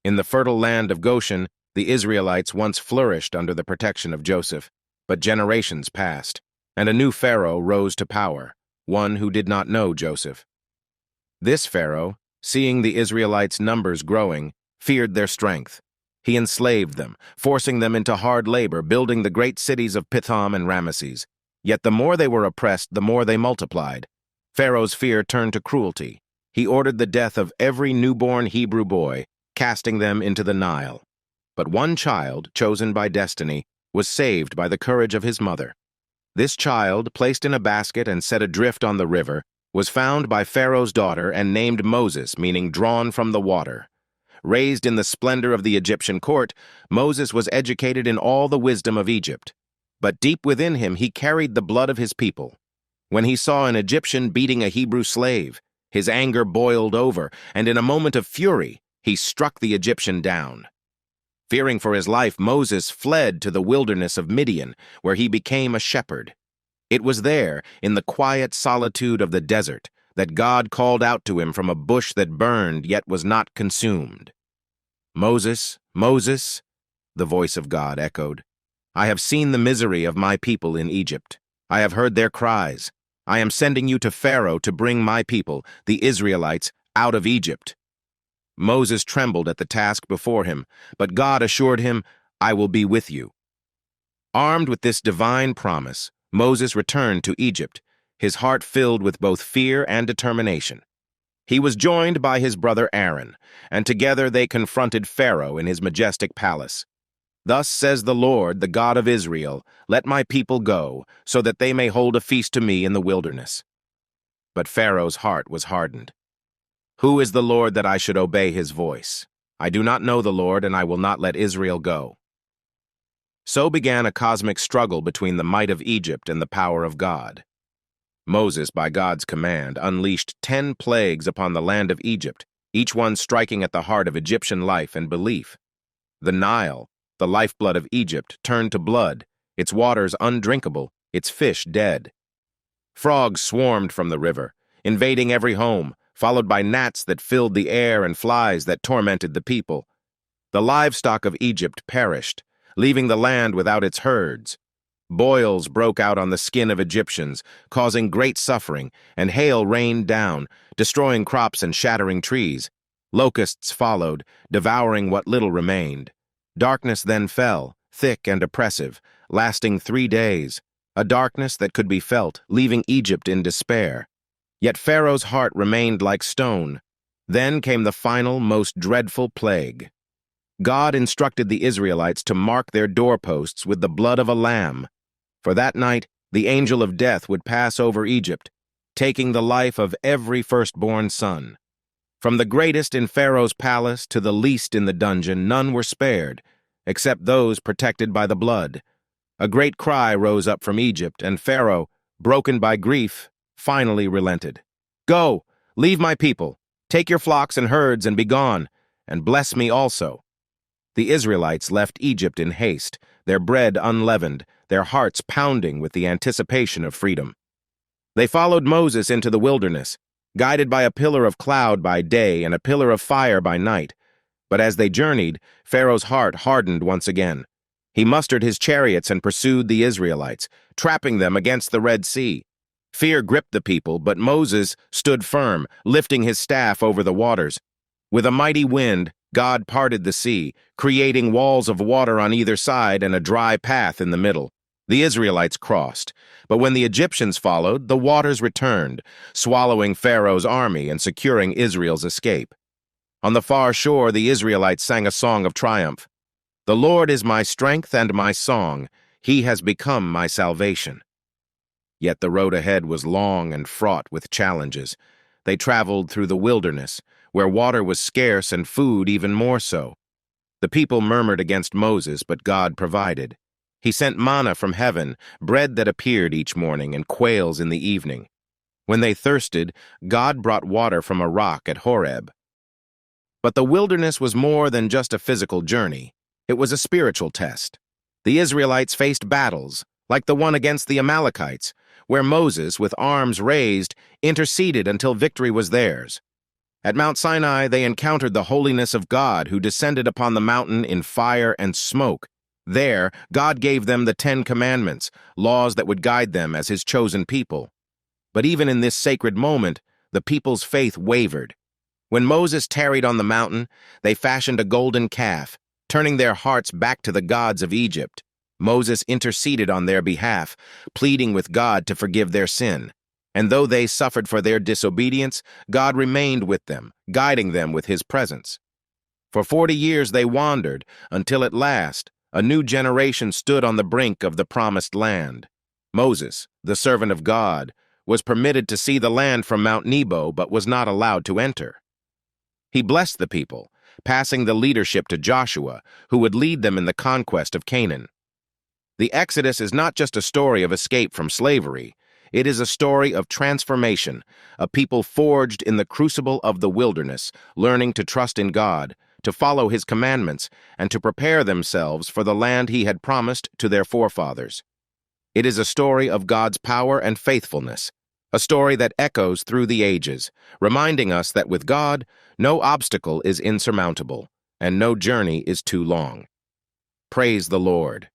In the fertile land of Goshen, the Israelites once flourished under the protection of Joseph, but generations passed, and a new Pharaoh rose to power, one who did not know Joseph. This Pharaoh, seeing the Israelites' numbers growing, feared their strength. He enslaved them, forcing them into hard labor, building the great cities of Pithom and Ramesses. Yet the more they were oppressed, the more they multiplied. Pharaoh's fear turned to cruelty. He ordered the death of every newborn Hebrew boy, casting them into the Nile. But one child, chosen by destiny, was saved by the courage of his mother. This child, placed in a basket and set adrift on the river, was found by Pharaoh's daughter and named Moses, meaning drawn from the water. Raised in the splendor of the Egyptian court, Moses was educated in all the wisdom of Egypt. But deep within him he carried the blood of his people. When he saw an Egyptian beating a Hebrew slave, his anger boiled over, and in a moment of fury, he struck the Egyptian down. Fearing for his life, Moses fled to the wilderness of Midian, where he became a shepherd. It was there, in the quiet solitude of the desert, that God called out to him from a bush that burned yet was not consumed. "Moses, Moses," the voice of God echoed. "I have seen the misery of my people in Egypt. I have heard their cries. I am sending you to Pharaoh to bring my people, the Israelites, out of Egypt." Moses trembled at the task before him, but God assured him, "I will be with you." Armed with this divine promise, Moses returned to Egypt, his heart filled with both fear and determination. He was joined by his brother Aaron, and together they confronted Pharaoh in his majestic palace. "Thus says the Lord, the God of Israel, let my people go, so that they may hold a feast to me in the wilderness." But Pharaoh's heart was hardened. "Who is the Lord that I should obey his voice? I do not know the Lord, and I will not let Israel go." So began a cosmic struggle between the might of Egypt and the power of God. Moses, by God's command, unleashed 10 plagues upon the land of Egypt, each one striking at the heart of Egyptian life and belief. The Nile, the lifeblood of Egypt, turned to blood, its waters undrinkable, its fish dead. Frogs swarmed from the river, invading every home, followed by gnats that filled the air and flies that tormented the people. The livestock of Egypt perished, leaving the land without its herds. Boils broke out on the skin of Egyptians, causing great suffering, and hail rained down, destroying crops and shattering trees. Locusts followed, devouring what little remained. Darkness then fell, thick and oppressive, lasting 3 days, a darkness that could be felt, leaving Egypt in despair. Yet Pharaoh's heart remained like stone. Then came the final, most dreadful plague. God instructed the Israelites to mark their doorposts with the blood of a lamb. For that night, the angel of death would pass over Egypt, taking the life of every firstborn son. From the greatest in Pharaoh's palace to the least in the dungeon, none were spared, except those protected by the blood. A great cry rose up from Egypt, and Pharaoh, broken by grief, finally relented. "Go, leave my people, take your flocks and herds and be gone, and bless me also." The Israelites left Egypt in haste, their bread unleavened, their hearts pounding with the anticipation of freedom. They followed Moses into the wilderness, guided by a pillar of cloud by day and a pillar of fire by night. But as they journeyed, Pharaoh's heart hardened once again. He mustered his chariots and pursued the Israelites, trapping them against the Red Sea. Fear gripped the people, but Moses stood firm, lifting his staff over the waters. With a mighty wind, God parted the sea, creating walls of water on either side and a dry path in the middle. The Israelites crossed, but when the Egyptians followed, the waters returned, swallowing Pharaoh's army and securing Israel's escape. On the far shore, the Israelites sang a song of triumph. "The Lord is my strength and my song. He has become my salvation." Yet the road ahead was long and fraught with challenges. They traveled through the wilderness, where water was scarce and food even more so. The people murmured against Moses, but God provided. He sent manna from heaven, bread that appeared each morning, and quails in the evening. When they thirsted, God brought water from a rock at Horeb. But the wilderness was more than just a physical journey. It was a spiritual test. The Israelites faced battles, like the one against the Amalekites, where Moses, with arms raised, interceded until victory was theirs. At Mount Sinai, they encountered the holiness of God who descended upon the mountain in fire and smoke. There, God gave them the 10 Commandments, laws that would guide them as his chosen people. But even in this sacred moment, the people's faith wavered. When Moses tarried on the mountain, they fashioned a golden calf, turning their hearts back to the gods of Egypt. Moses interceded on their behalf, pleading with God to forgive their sin. And though they suffered for their disobedience, God remained with them, guiding them with his presence. For 40 years they wandered, until at last, a new generation stood on the brink of the promised land. Moses, the servant of God, was permitted to see the land from Mount Nebo but was not allowed to enter. He blessed the people, passing the leadership to Joshua, who would lead them in the conquest of Canaan. The Exodus is not just a story of escape from slavery. It is a story of transformation, a people forged in the crucible of the wilderness, learning to trust in God, to follow his commandments, and to prepare themselves for the land he had promised to their forefathers. It is a story of God's power and faithfulness, a story that echoes through the ages, reminding us that with God, no obstacle is insurmountable, and no journey is too long. Praise the Lord.